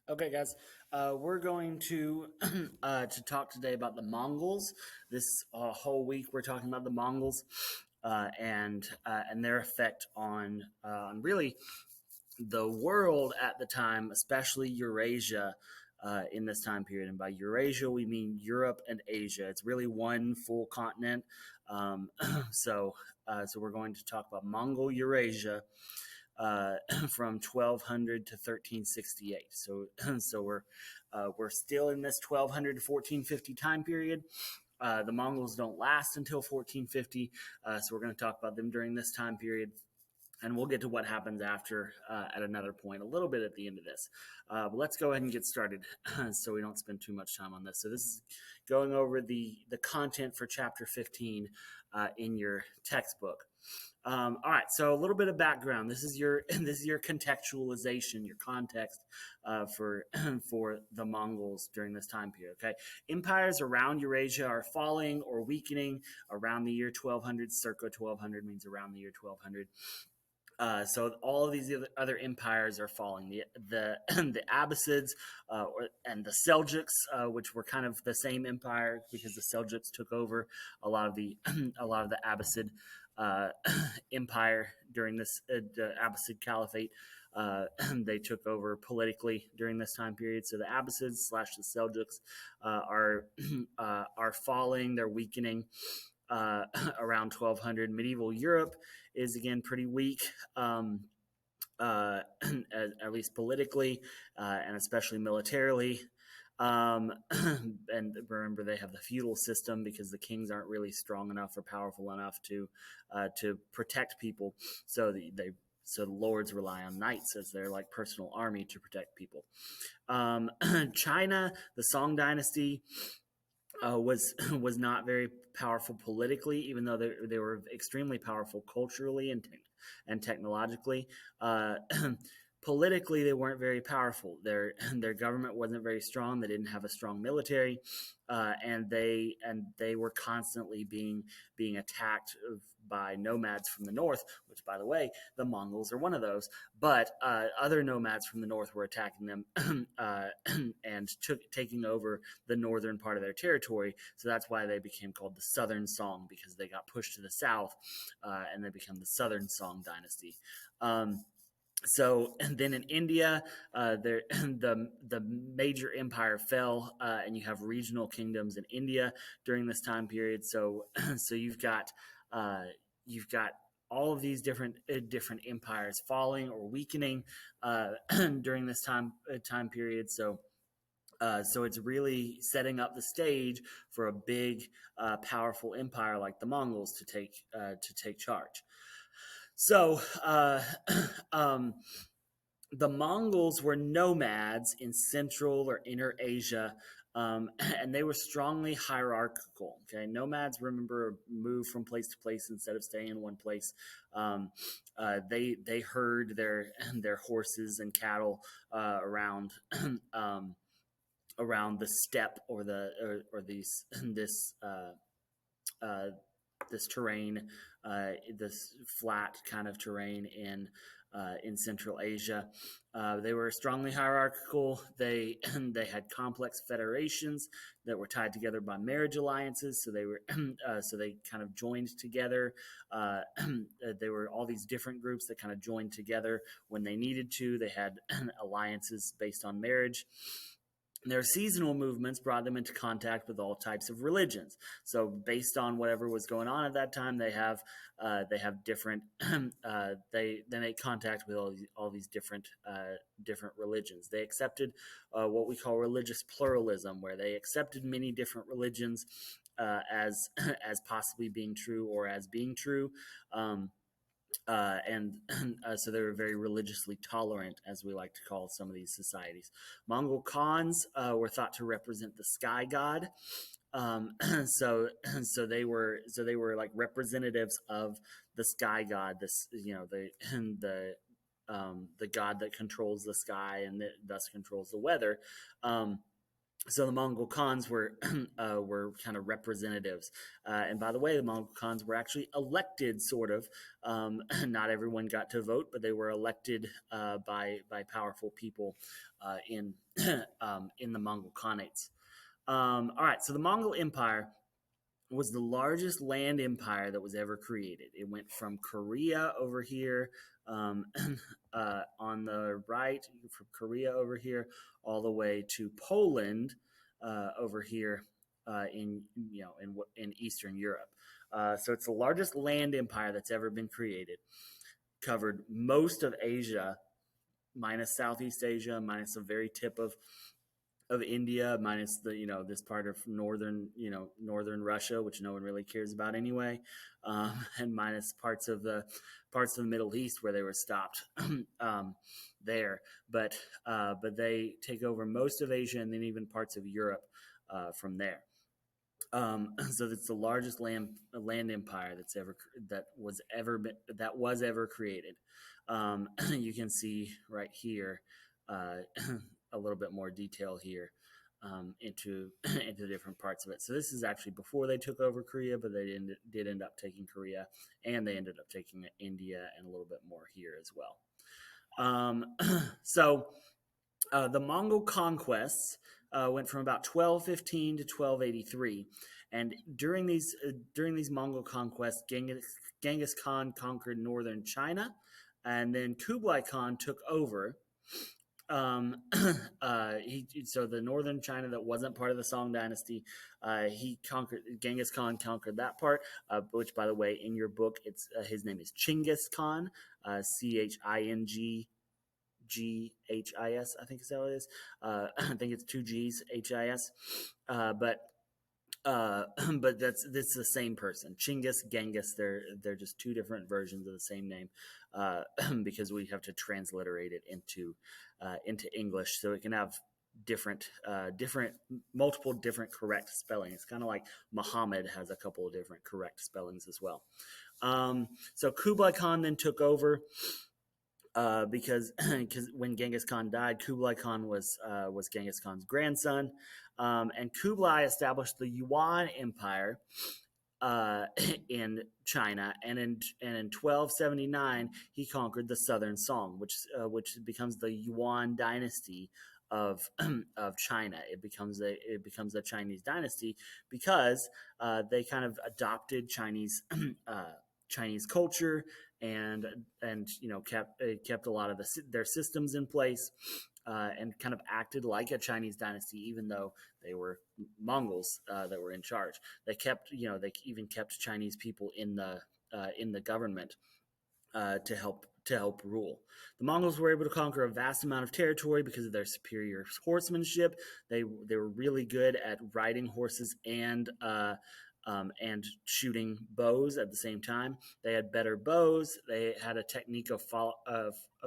Okay, guys, we're going to to talk today about the Mongols. This whole week, we're talking about the Mongols and their effect on really the world at the time, especially Eurasia. In this time period, and by Eurasia we mean Europe and Asia. It's really one full continent. Um, so we're going to talk about Mongol Eurasia, uh, from 1200 to 1368. So we're still in this 1200 to 1450 time period. The Mongols don't last until 1450, so we're going to talk about them during this time period, and we'll get to what happens after at another point, a little bit at the end of this. But let's go ahead and get started, so we don't spend too much time on this. So this is going over the content for chapter 15 in your textbook. All right, so a little bit of background. This is your this is your contextualization, your context for for the Mongols during this time period. Okay, empires around Eurasia are falling or weakening around the year 1200. Circa 1200 means around the year 1200. So all of these other empires are falling. The the Abbasids and the Seljuks, which were kind of the same empire because the Seljuks took over a lot of the a lot of the Abbasid uh, empire during this the Abbasid Caliphate. They took over politically during this time period. So the Abbasids slash the Seljuks are falling. They're weakening uh, around 1200. Medieval Europe is again pretty weak, at least politically and especially militarily. And remember, they have the feudal system because the kings aren't really strong enough or powerful enough to protect people. So the lords rely on knights as their like personal army to protect people. China, the Song Dynasty, was not very powerful politically, even though they were extremely powerful culturally and technologically. Politically, they weren't very powerful. Their government wasn't very strong. They didn't have a strong military, and they were constantly being attacked by nomads from the north. Which, by the way, the Mongols are one of those. But other nomads from the north were attacking them and taking over the northern part of their territory. So that's why they became called the Southern Song, because they got pushed to the south, and they became the Southern Song dynasty. And then in India, the major empire fell, and you have regional kingdoms in India during this time period. So uh, you've got all of these different empires falling or weakening during this time period. So it's really setting up the stage for a big, powerful empire like the Mongols to take charge. So the Mongols were nomads in Central or Inner Asia, and they were strongly hierarchical. Okay, nomads, remember, move from place to place instead of staying in one place. They herd their horses and cattle around around the steppe or these this uh, this terrain, this flat kind of terrain in Central Asia. They were strongly hierarchical. They they had complex federations that were tied together by marriage alliances. So they kind of joined together. There were all these different groups that kind of joined together when they needed to. They had alliances based on marriage. Their seasonal movements brought them into contact with all types of religions. So, based on whatever was going on at that time, they have different they make contact with all these different religions. They accepted what we call religious pluralism, where they accepted many different religions as possibly being true or as being true. And So they were very religiously tolerant, as we like to call some of these societies. Mongol Khans were thought to represent the sky god. Um, so so they were like representatives of the sky god. This the god that controls the sky and thus controls the weather. Um, So the Mongol Khans were kind of representatives, and by the way, the Mongol Khans were actually elected, sort of. Not everyone got to vote, but they were elected by powerful people in in the Mongol Khanates. All right, so the Mongol Empire was the largest land empire that was ever created. It went from Korea over here um, on the right, from Korea over here, all the way to Poland over here in in Eastern Europe. So it's the largest land empire that's ever been created. Covered most of Asia, minus Southeast Asia, minus the very tip of India, minus the this part of northern Russia, which no one really cares about anyway, and minus parts of the Middle East where they were stopped there. But they take over most of Asia and then even parts of Europe from there. So it's the largest land empire that was ever created. You can see right here uh, a little bit more detail here into into different parts of it. So this is actually before they took over Korea, but they did end up taking Korea, and they ended up taking India and a little bit more here as well. Um, so the Mongol conquests went from about 1215 to 1283, and during these Mongol conquests, Genghis Khan conquered northern China, and then Kublai Khan took over. Um, so the northern China that wasn't part of the Song dynasty, he conquered. Genghis Khan conquered that part, which, by the way, in your book, it's his name is Chinggis Khan, Chingis. I think is how it is. I think it's two G's, His. But but that's the same person. Chinggis, Genghis. They're just two different versions of the same name, because we have to transliterate it into English, so it can have different multiple different correct spellings. It's kind of like Muhammad has a couple of different correct spellings as well. So Kublai Khan then took over because when Genghis Khan died, Kublai Khan was Genghis Khan's grandson, and Kublai established the Yuan Empire uh, in China, and in 1279 he conquered the Southern Song, which becomes the Yuan dynasty of of China. It becomes a Chinese dynasty because they kind of adopted Chinese culture and kept a lot of their systems in place, and kind of acted like a Chinese dynasty, even though they were Mongols that were in charge. They even kept Chinese people in the government to help rule. The Mongols were able to conquer a vast amount of territory because of their superior horsemanship. They were really good at riding horses and shooting bows at the same time. They had better bows. They had a technique of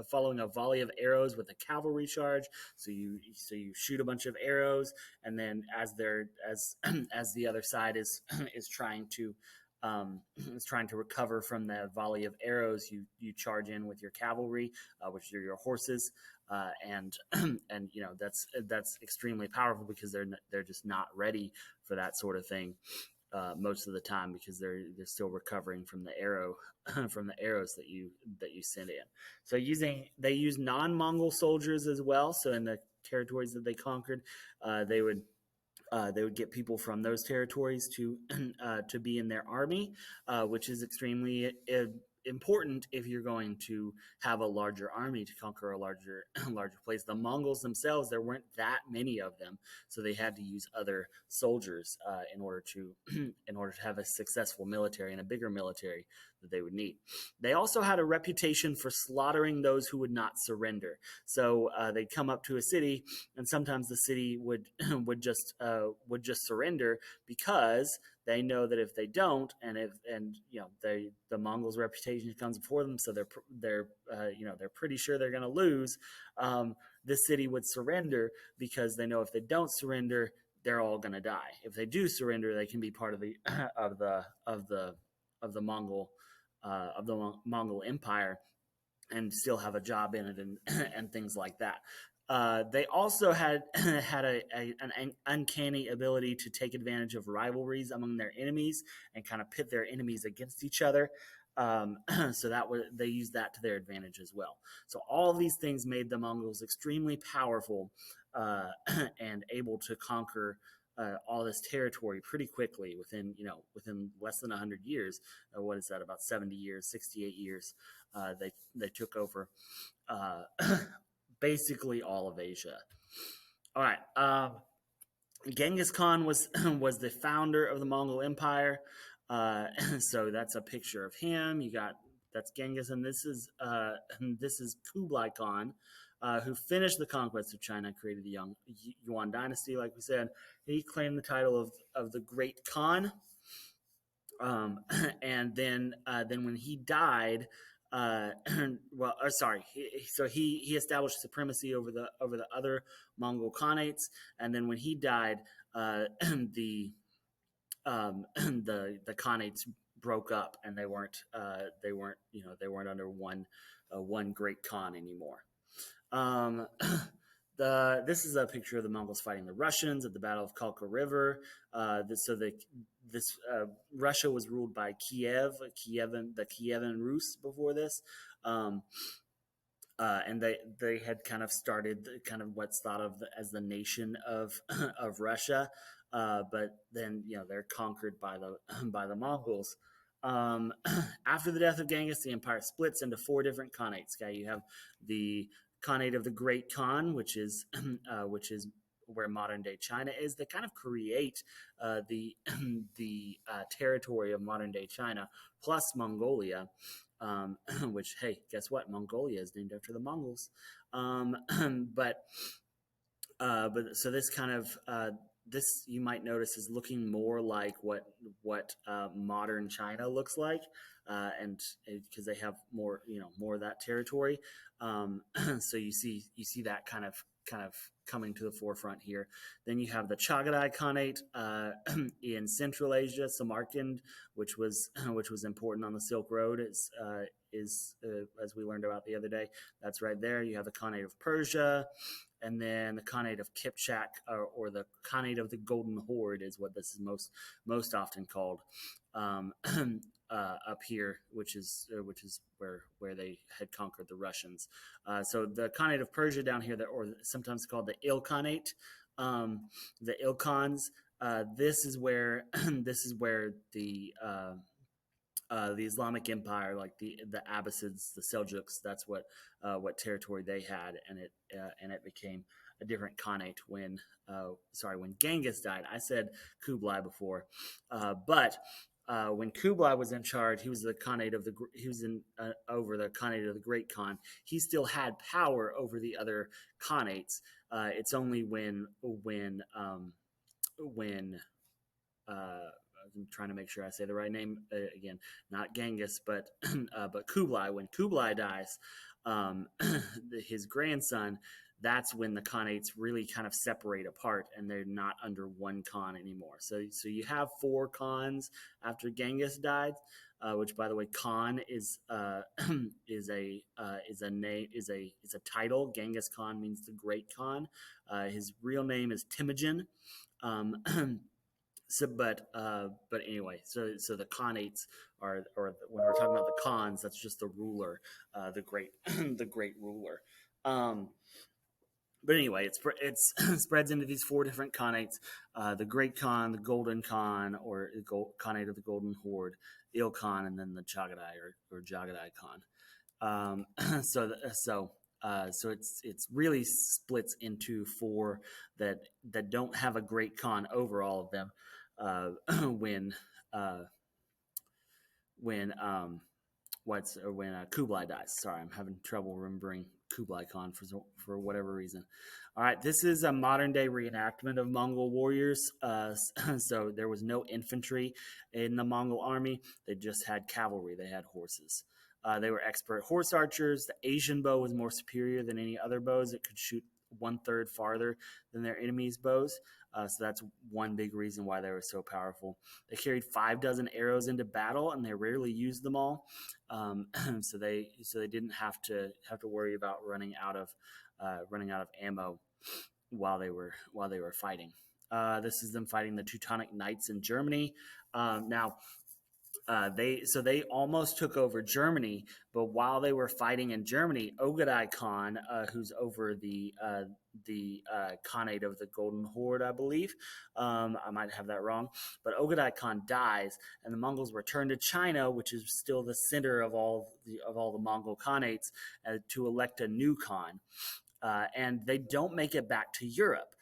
following a volley of arrows with a cavalry charge. So you shoot a bunch of arrows, and then as the other side is trying to recover from the volley of arrows, you charge in with your cavalry, which are your horses, and that's extremely powerful because they're just not ready for that sort of thing most of the time because they're still recovering from the arrows that you send in. So they use non-Mongol soldiers as well. So in the territories that they conquered, they would get people from those territories to be in their army, which is extremely important if you're going to have a larger army to conquer a larger place. The Mongols themselves, there weren't that many of them, so they had to use other soldiers in order to in order to have a successful military and a bigger military that they would need. They also had a reputation for slaughtering those who would not surrender. So they'd come up to a city, and sometimes the city would would just surrender because they know that if they don't, the Mongols' reputation comes before them, so they're pretty sure they're going to lose. This city would surrender because they know if they don't surrender, they're all going to die. If they do surrender, they can be part of the of the of the of the Mongol Mongol Empire, and still have a job in it, and things like that. They also had had an uncanny ability to take advantage of rivalries among their enemies and kind of pit their enemies against each other. So they used that to their advantage as well. So all of these things made the Mongols extremely powerful, and able to conquer all this territory pretty quickly within less than 100 years. What is that? About 70 years, 68 years. They took over uh, basically all of Asia. All right. Genghis Khan was was the founder of the Mongol Empire. So that's a picture of him. You got that's Genghis, and this is Kublai Khan, who finished the conquest of China, created the Yuan dynasty. Like we said, he claimed the title of the Great Khan. Um, and then when he died, uh, sorry, he established supremacy over the other Mongol Khanates, and then when he died, the the Khanates broke up, and they weren't under one great Khan anymore. Um, this is a picture of the Mongols fighting the Russians at the Battle of Kalka River. This Russia was ruled by the Kievan Rus before this. Um, and they had kind of started kind of what's thought of as the nation of of Russia, but then they're conquered by the by the Mongols. Um, After the death of Genghis, the empire splits into four different khanates. Okay, you have the Khanate of the Great Khan, which is where modern day China is. They kind of create the the territory of modern day China plus Mongolia, which, hey, guess what? Mongolia is named after the Mongols. Um, but but so this kind of this you might notice is looking more like what modern China looks like, and because they have more more of that territory. So you see that kind of coming to the forefront here. Then you have the Chagatai Khanate in Central Asia, Samarkand, which was important on the Silk Road, is as we learned about the other day. That's right there. You have the Khanate of Persia, and then the Khanate of Kipchak, or the Khanate of the Golden Horde, is what this is most often called, up here, which is where they had conquered the Russians. So the Khanate of Persia down here, or sometimes called the Ilkhanate, the Ilkhans. This is where this is where the Islamic Empire, like the Abbasids, the Seljuks. That's what territory they had, and it became a different Khanate when Genghis died. I said Kublai before, but when Kublai was in charge, he was the Khanate of the he was in over the Khanate of the Great Khan. He still had power over the other Khanates. It's only when I'm trying to make sure I say the right name again. Not Genghis, but but Kublai. When Kublai dies, his grandson. That's when the Khanates really kind of separate apart, and they're not under one Khan anymore. So you have four Khans after Genghis died, which, by the way, Khan is a title. Genghis Khan means the Great Khan. His real name is Temujin. Um, but anyway, so the Khanates or when we're talking about the Khans, that's just the ruler, the great the great ruler. Um, but anyway, it's spreads into these four different Khanates: the Great Khan, the Golden Khan, or Khanate of the Golden Horde, Ilkan, and then the Chagatai or Jagatai Khan. So it's really splits into four that don't have a great Khan over all of them. When uh, when when Kublai dies. Sorry, I'm having trouble remembering Kublai Khan for whatever reason. All right, this is a modern day reenactment of Mongol warriors. So there was no infantry in the Mongol army; they just had cavalry. They had horses. They were expert horse archers. The Asian bow was more superior than any other bows. It could shoot 1/3 farther than their enemies' bows. So that's one big reason why they were so powerful. They carried 5 dozen arrows into battle, and they rarely used them all. So they didn't have to worry about running out of ammo while they were fighting. This is them fighting the Teutonic Knights in Germany. Now, they almost took over Germany, but while they were fighting in Germany, Ogadai Khan, who's over the Khanate of the Golden Horde, I believe, I might have that wrong, but Ogadai Khan dies, and the Mongols return to China, which is still the center of all the Mongol Khanates, to elect a new Khan, and they don't make it back to Europe.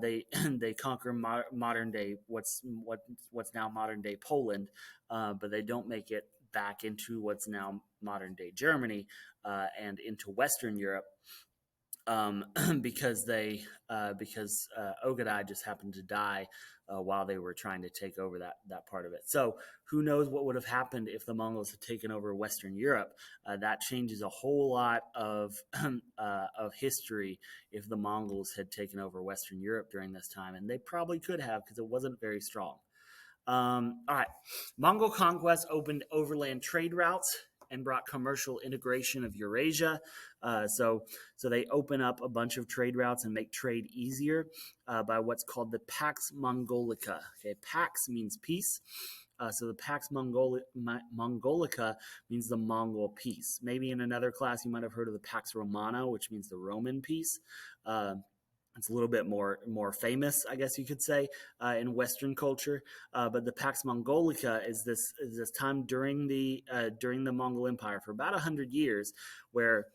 They they conquer modern day what's now modern day Poland, but they don't make it back into what's now modern day Germany and into Western Europe. um, because Ogadai just happened to die while they were trying to take over that part of it. So who knows what would have happened if the Mongols had taken over Western Europe? That changes a whole lot of history if the Mongols had taken over Western Europe during this time, and they probably could have because it wasn't very strong. All right. Mongol conquest opened overland trade routes and brought commercial integration of Eurasia. So they open up a bunch of trade routes and make trade easier by what's called the Pax Mongolica. Okay, Pax means peace. So the Pax Mongolica means the Mongol peace. Maybe in another class you might have heard of the Pax Romana, which means the Roman peace. It's a little bit more famous, I guess you could say, in Western culture. But the Pax Mongolica is this time during the Mongol Empire for about 100 years, where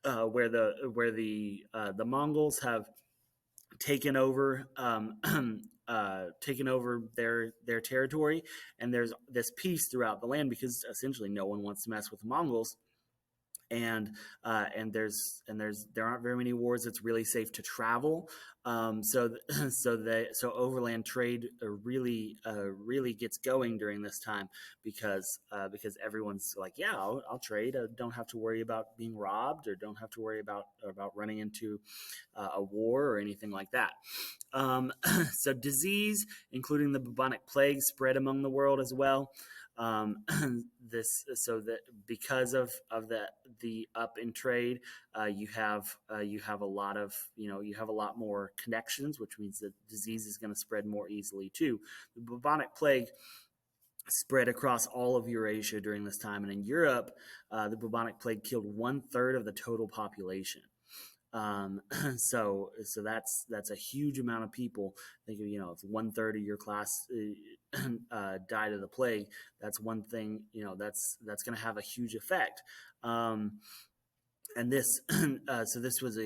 the Mongols have taken over taken over their territory, and there's this peace throughout the land because essentially no one wants to mess with the Mongols, and there aren't very many wars. It's really safe to travel. So overland trade really gets going during this time because everyone's like, yeah, I'll trade. I don't have to worry about being robbed, or don't have to worry about running into a war or anything like that. Um, so disease, including the bubonic plague, spread among the world as well. Um, this so that because of the up in trade, you have a lot of you have a lot more connections, which means that disease is going to spread more easily too. The bubonic plague spread across all of Eurasia during this time, and in Europe, the bubonic plague killed 1/3 of the total population. Um, so that's a huge amount of people. Think of, if 1/3 of your class died of the plague, that's one thing. That's going to have a huge effect. And this so this was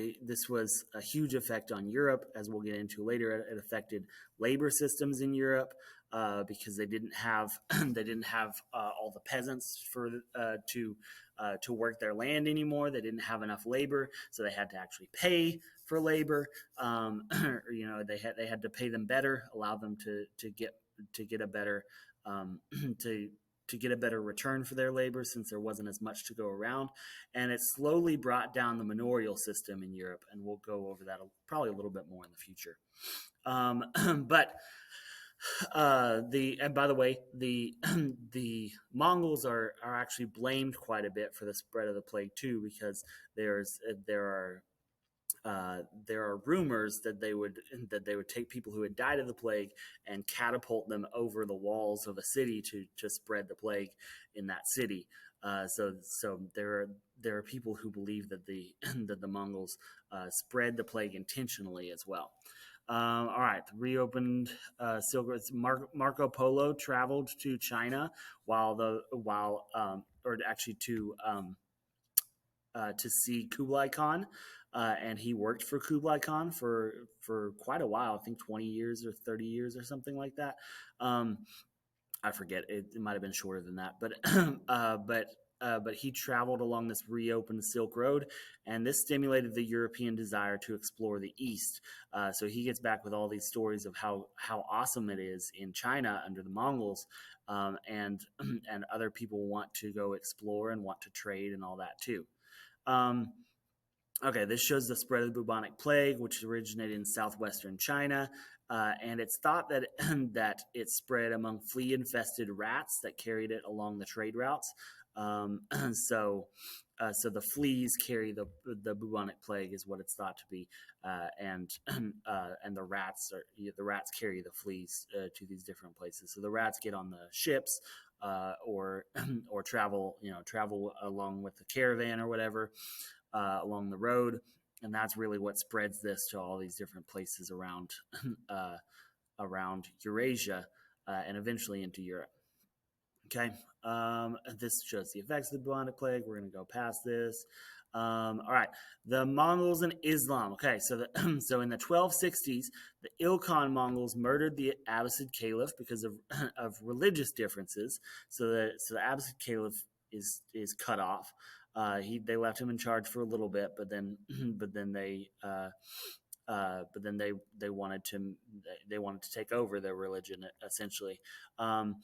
a huge effect on Europe, as we'll get into later. It affected labor systems in Europe because they didn't have all the peasants to work their land anymore. They didn't have enough labor, so they had to actually pay for labor. They had to pay them better, allow them to get a better to get a better return for their labor, since there wasn't as much to go around. And it slowly brought down the manorial system in Europe, and we'll go over that probably a little bit more in the future. But and by the way, the Mongols are actually blamed quite a bit for the spread of the plague too, because there are rumors that they would take people who had died of the plague and catapult them over the walls of a city to spread the plague in that city. So there are people who believe that the Mongols spread the plague intentionally as well. All right, reopened Silk Road. Marco Polo traveled to China or actually to see Kublai Khan, and he worked for Kublai Khan for quite a while. I think 20 years or 30 years or something like that. I forget. It might have been shorter than that, but he traveled along this reopened Silk Road, and this stimulated the European desire to explore the East. So he gets back with all these stories of how awesome it is in China under the Mongols, and other people want to go explore and want to trade and all that too. Okay, this shows the spread of the bubonic plague, which originated in southwestern China, and it's thought that that it spread among flea-infested rats that carried it along the trade routes. Um, so, so the fleas carry the bubonic plague, is what it's thought to be, and the rats carry the fleas to these different places. So the rats get on the ships, or or travel along with the caravan or whatever, along the road, and that's really what spreads this to all these different places around uh, around Eurasia, and eventually into Europe. Okay, this shows the effects of the bubonic plague. We're going to go past this. All right, the Mongols and Islam. Okay, so so in the 1260s, the Ilkan Mongols murdered the Abbasid Caliph because of of religious differences. So the Abbasid Caliph is cut off. They left him in charge for a little bit, but then but then they wanted to take over their religion, essentially. Um,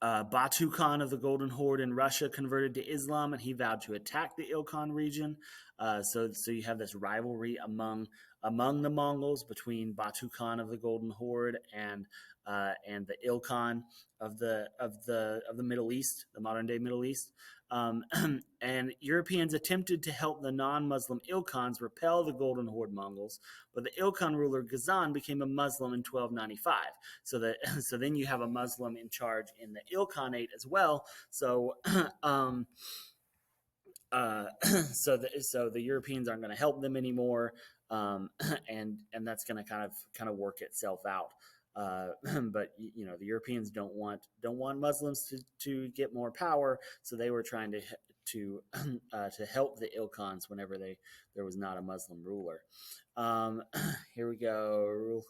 Batu Khan of the Golden Horde in Russia converted to Islam, and he vowed to attack the Ilkan region. So you have this rivalry among the Mongols between Batu Khan of the Golden Horde and the Ilkan of the Middle East, the modern day Middle East. Um, and Europeans attempted to help the non-Muslim Ilkhans repel the Golden Horde Mongols, but the Ilkan ruler Ghazan became a Muslim in 1295. So then you have a Muslim in charge in the Ilkhanate as well. So um, so the Europeans aren't going to help them anymore, and that's going to kind of work itself out. But the Europeans don't want Muslims to get more power, so they were trying to help the Ilkhans whenever there was not a Muslim ruler. Um, Here we go.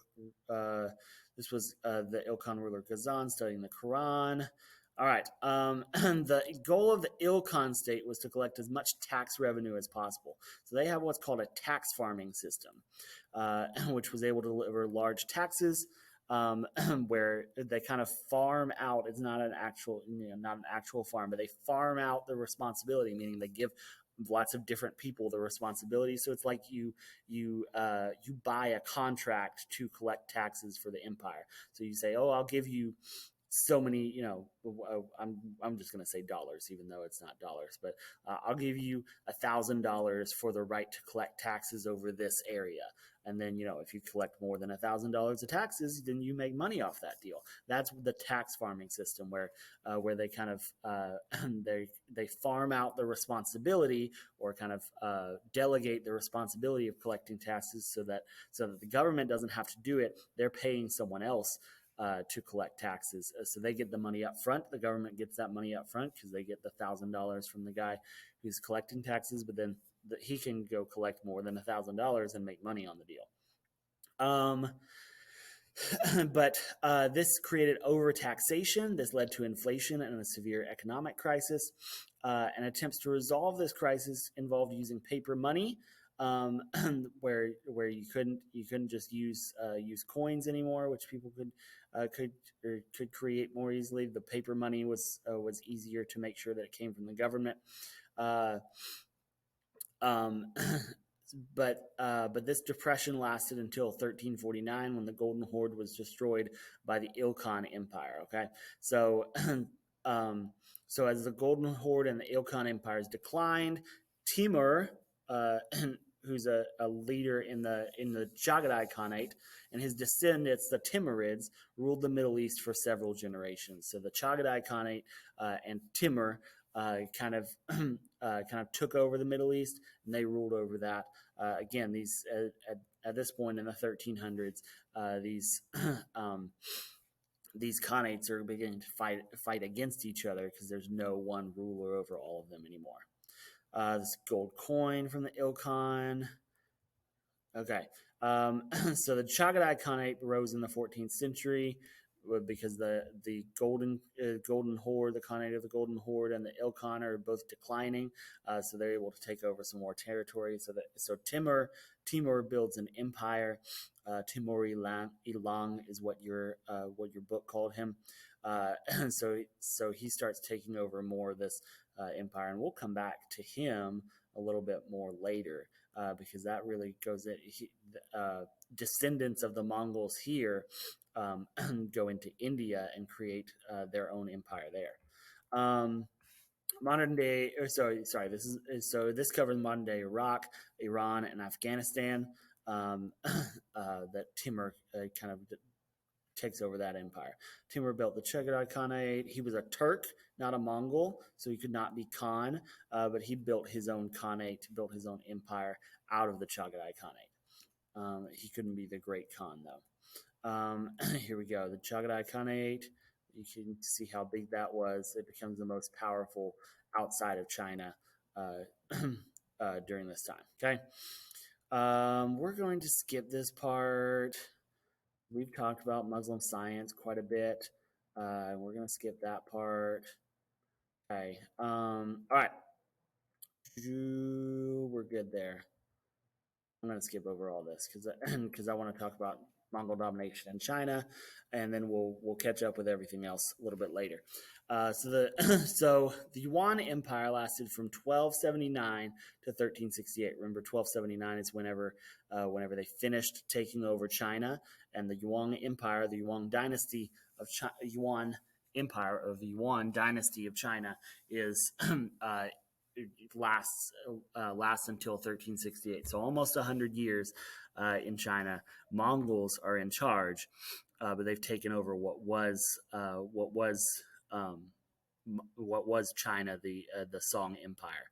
This was the Ilkhan ruler Ghazan studying the Quran. All right. The goal of the Ilkan state was to collect as much tax revenue as possible. So they have what's called a tax farming system, which was able to deliver large taxes, where they kind of farm out. It's not an actual farm, but they farm out the responsibility, meaning they give lots of different people the responsibility. So it's like you buy a contract to collect taxes for the empire. So you say, oh, I'll give you so many, I'm just going to say dollars, even though it's not dollars, but I'll give you $1,000 for the right to collect taxes over this area. And then, if you collect more than $1,000 of taxes, then you make money off that deal. That's the tax farming system, where they kind of they farm out the responsibility, or kind of delegate the responsibility of collecting taxes, so that the government doesn't have to do it. They're paying someone else to collect taxes. So they get the money up front. The government gets that money up front because they get the $1,000 from the guy who's collecting taxes, but then he can go collect more than $1,000 and make money on the deal. But this created overtaxation. This led to inflation and a severe economic crisis. And attempts to resolve this crisis involved using paper money, um, where you couldn't just use coins anymore, which people could create more easily. The paper money was easier to make sure that it came from the government. Uh, um, but this depression lasted until 1349, when the Golden Horde was destroyed by the Ilkan Empire. Okay, so so as the Golden Horde and the Ilkan empires declined, Timur, uh, who's a leader in the Chagatai Khanate, and his descendants, the Timurids, ruled the Middle East for several generations. So the Chagatai Khanate and Timur kind of took over the Middle East, and they ruled over that. Again, these at this point in the 1300s, these these Khanates are beginning to fight against each other because there's no one ruler over all of them anymore. This gold coin from the Ilkan. Okay. So the Chagatai Khanate rose in the 14th century because the Golden Horde, the Khanate of the Golden Horde, and the Ilkhan are both declining. So they're able to take over some more territory. So Timur builds an empire. Timur Ilang is what your book called him. So he starts taking over more of this empire, and we'll come back to him a little bit more later. because that really goes at descendants of the Mongols here go into India and create their own empire there. Modern day, or sorry, this covers modern day Iraq, Iran, and Afghanistan. That Timur kind of takes over that empire. Timur built the Chagatai Khanate. He was a Turk, not a Mongol, so he could not be Khan, but he built his own Khanate, built his own empire out of the Chagatai Khanate. He couldn't be the Great Khan, though. Here we go. The Chagatai Khanate. You can see how big that was. It becomes the most powerful outside of China during this time. Okay. We're going to skip this part. We've talked about Muslim science quite a bit. We're going to skip that part. Okay. All right. We're good there. I'm going to skip over all this because I want to talk about Mongol domination in China, and then we'll catch up with everything else a little bit later. So the Yuan Empire lasted from 1279 to 1368. Remember, 1279 is whenever they finished taking over China, and the Yuan Empire, the Yuan dynasty of Yuan Empire of the Yuan dynasty of China is it lasts until 1368. So almost 100 years in China. Mongols are in charge, but they've taken over what was China, the Song Empire.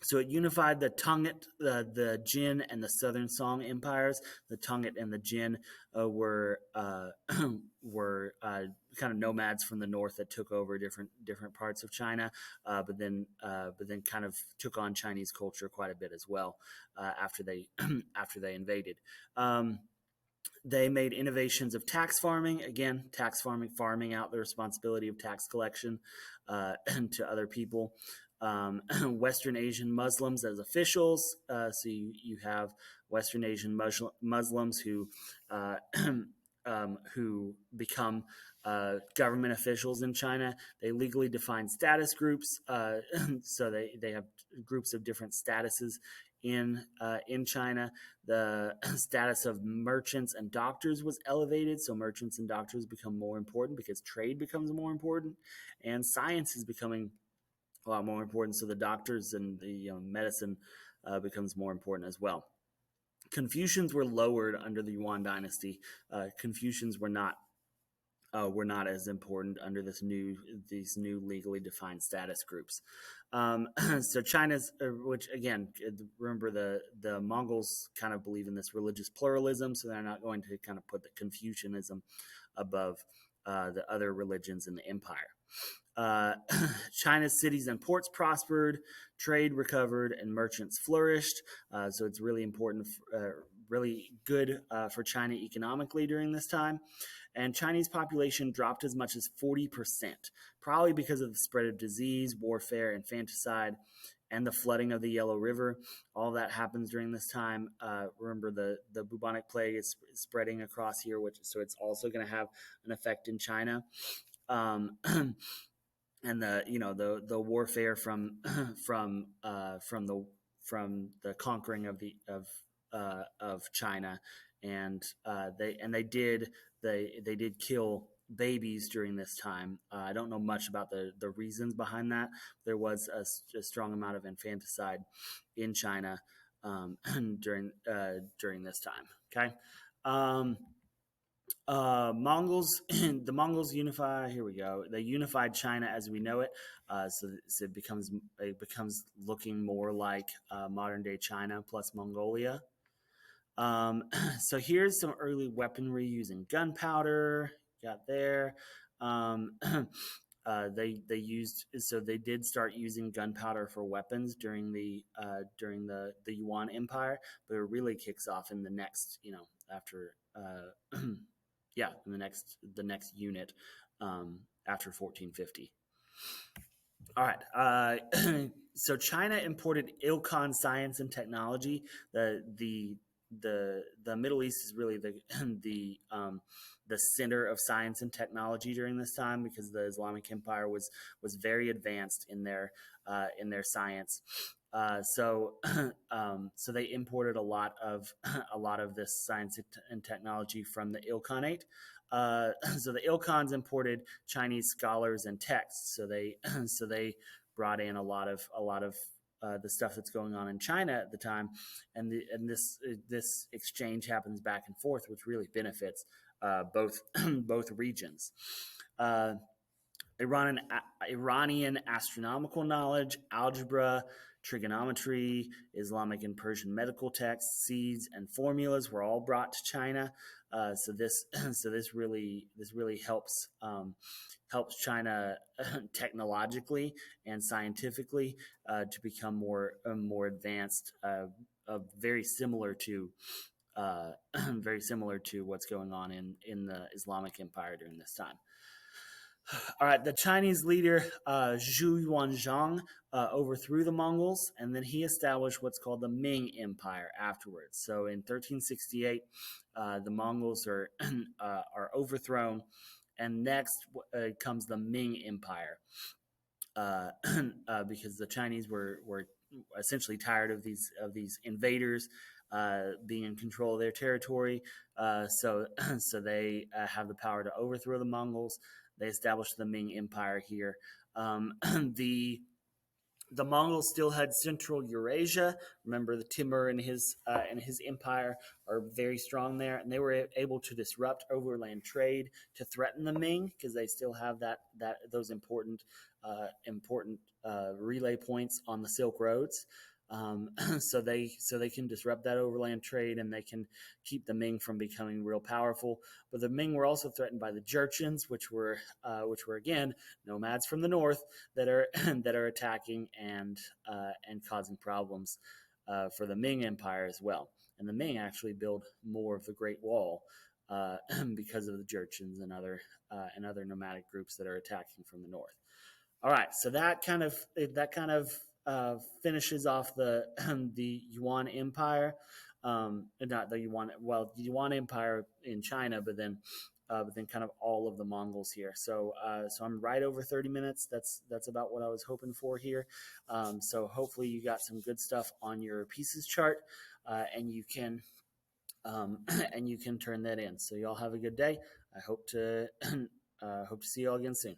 So it unified the Tongit, the Jin, and the Southern Song empires. The Tongit and the Jin were kind of nomads from the north that took over different parts of China, but then kind of took on Chinese culture quite a bit as well after they invaded. They made innovations of tax farming. Again, farming out the responsibility of tax collection to other people. Western Asian Muslims as officials. So you have Western Asian Muslims who become government officials in China. They legally define status groups. So they have groups of different statuses in China. The status of merchants and doctors was elevated. So merchants and doctors become more important because trade becomes more important, and science is becoming a lot more important. So the doctors and the medicine becomes more important as well. Confucians were lowered under the Yuan dynasty. Confucians were not as important under these new legally defined status groups. So China's, which again, remember the Mongols kind of believe in this religious pluralism, so they're not going to kind of put the Confucianism above the other religions in the empire. China's cities and ports prospered, trade recovered, and merchants flourished. So it's really important, really good for China economically during this time. And Chinese population dropped as much as 40%, probably because of the spread of disease, warfare, infanticide, and the flooding of the Yellow River. All that happens during this time. Remember, the Bubonic Plague is spreading across here, so it's also going to have an effect in China. And the warfare from the conquering of China, and they did kill babies during this time. I don't know much about the reasons behind that. There was a strong amount of infanticide in China during this time. Okay. The Mongols unify. Here we go. They unified China as we know it. So it becomes looking more like modern day China plus Mongolia. So here's some early weaponry using gunpowder. Got there. They did start using gunpowder for weapons during the Yuan Empire, but it really kicks off in the next after. In the next unit after 1450. All right. So China imported Ilkan science and technology. The Middle East is really the center of science and technology during this time because the Islamic Empire was very advanced in their science. So so they imported a lot of a lot of this science and technology from the Ilkhanate. So the Ilkhans imported Chinese scholars and texts. So they so they brought in a lot of the stuff that's going on in China at the time, and this exchange happens back and forth, which really benefits both both regions. Uh, Iranian, Iranian astronomical knowledge, algebra, trigonometry, Islamic and Persian medical texts, seeds, and formulas were all brought to China. So this so this really helps China technologically and scientifically to become more advanced, very similar to very similar to what's going on in the Islamic Empire during this time. All right, the Chinese leader Zhu Yuanzhang overthrew the Mongols, and then he established what's called the Ming Empire afterwards. So in 1368, the Mongols are overthrown, and next comes the Ming Empire, because the Chinese were essentially tired of these invaders being in control of their territory. So they have the power to overthrow the Mongols. They established the Ming Empire here. The the Mongols still had Central Eurasia. Remember, the Timur and his empire are very strong there, and they were able to disrupt overland trade to threaten the Ming because they still have that those important relay points on the Silk Roads. So they can disrupt that overland trade and they can keep the Ming from becoming real powerful. But the Ming were also threatened by the Jurchens, which were again nomads from the north that are that are attacking and causing problems for the Ming Empire as well. And the Ming actually build more of the Great Wall because of the Jurchens and other nomadic groups that are attacking from the north. All right, so that kind of finishes off the the Yuan Empire, not the Yuan, well, the Yuan Empire in China, but then kind of all of the Mongols here. So I'm right over 30 minutes. That's about what I was hoping for here. So hopefully you got some good stuff on your pieces chart, and you can and you can turn that in. So y'all have a good day. I hope to hope to see you all again soon.